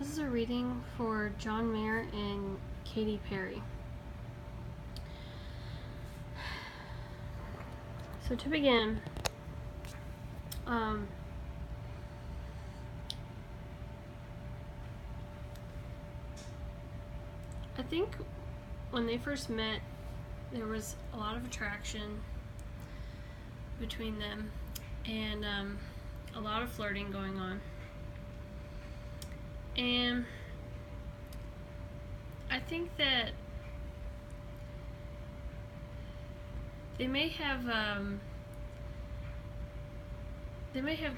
This is a reading for John Mayer and Katy Perry. So to begin, I think when they first met, there was a lot of attraction between them and a lot of flirting going on. And I think that they may have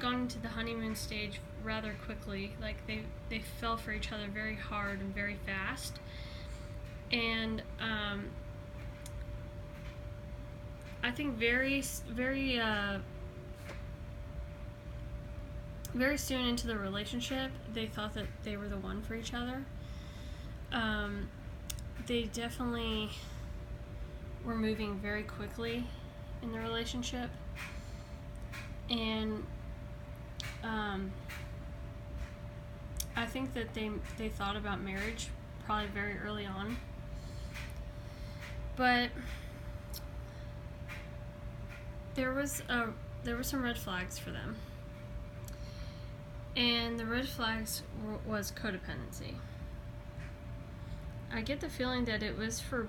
gone into the honeymoon stage rather quickly. Like they fell for each other very hard and very fast. And I think very soon into the relationship, they thought that they were the one for each other. They definitely were moving very quickly in the relationship, and I think that they thought about marriage probably very early on, but there were some red flags for them. And the red flags was codependency. I get the feeling that it was for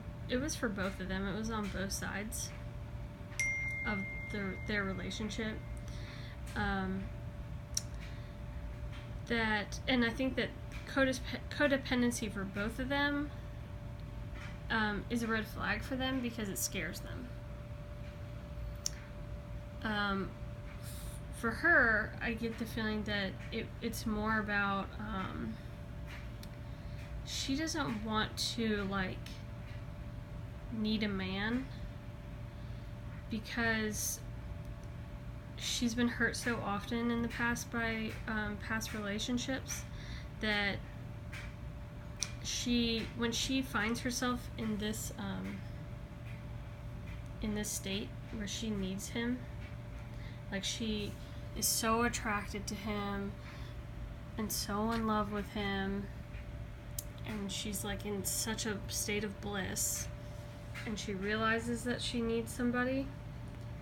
both of them. It was on both sides of their relationship. And I think that codependency for both of them is a red flag for them because it scares them. For her, I get the feeling that it's more about she doesn't want to need a man because she's been hurt so often in the past by past relationships that when she finds herself in this state where she needs him, she is so attracted to him and so in love with him, and she's in such a state of bliss, and she realizes that she needs somebody,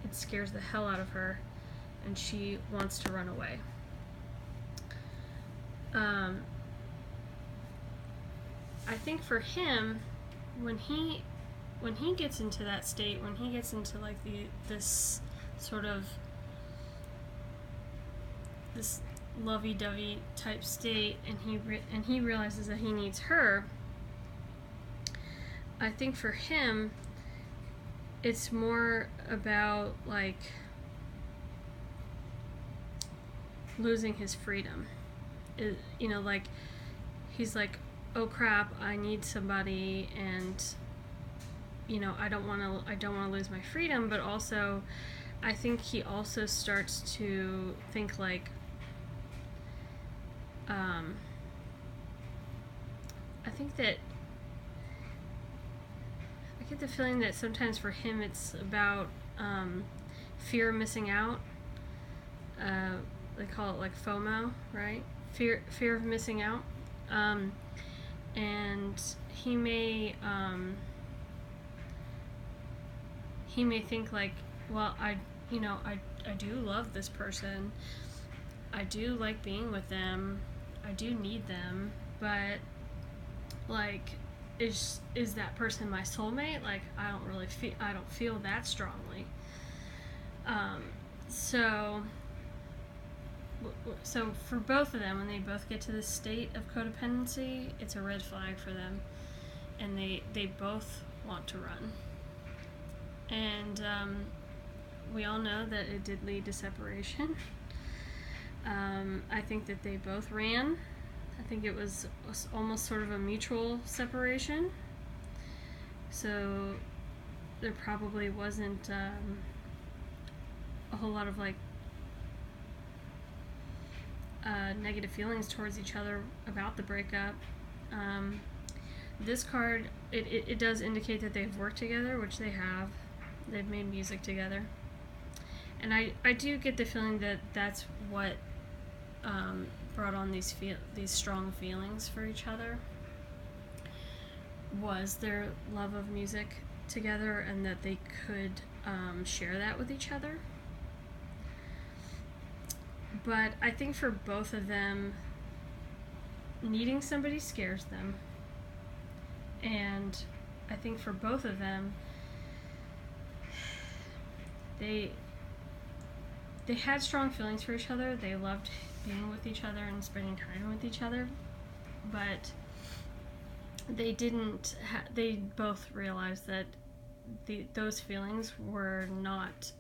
it scares the hell out of her and she wants to run away. I think for him, when he gets into that state, when he gets into this sort of this lovey-dovey type state, and he realizes that he needs her, I think for him it's more about losing his freedom. He's like, oh crap, I need somebody, and I don't want to lose my freedom, but also I think he also starts to think I get the feeling that sometimes for him it's about fear of missing out. They call it FOMO, right? Fear of missing out. And he may think well, I do love this person. I do like being with them. I do need them, but is that person my soulmate? I don't feel that strongly. So for both of them, when they both get to this state of codependency, it's a red flag for them, and they both want to run. And we all know that it did lead to separation. I think that they both ran. I think it was almost sort of a mutual separation. So there probably wasn't a whole lot of negative feelings towards each other about the breakup. This card, it does indicate that they've worked together, which they have. They've made music together. And I do get the feeling that that's what brought on these strong feelings for each other was their love of music together, and that they could share that with each other. But I think for both of them, needing somebody scares them. And I think for both of them, they had strong feelings for each other. They loved being with each other and spending time with each other. But they they both realized that those feelings were not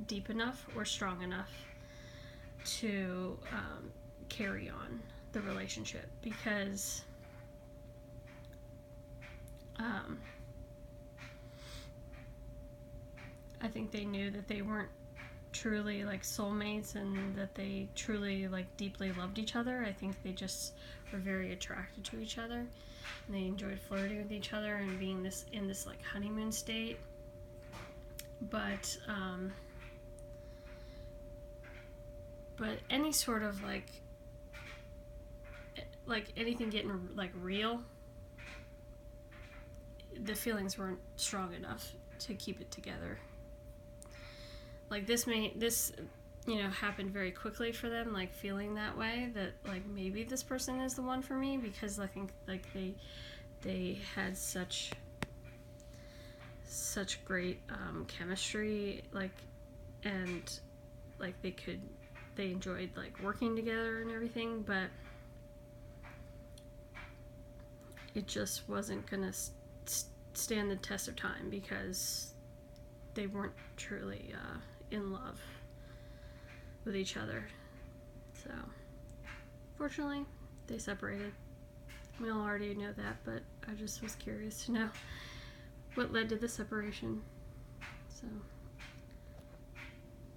deep enough or strong enough to carry on the relationship, because I think they knew that they weren't truly like soulmates, and that they truly like deeply loved each other. I think they just were very attracted to each other, and they enjoyed flirting with each other and being in this like honeymoon state. But any sort of like anything getting like real, the feelings weren't strong enough to keep it together. Like this happened very quickly for them, like feeling that way, that like maybe this person is the one for me, because I think like they had such great chemistry, like, and like they enjoyed like working together and everything, but it just wasn't gonna stand the test of time, because they weren't truly in love with each other. So fortunately they separated. We all already know that, but I just was curious to know what led to the separation. So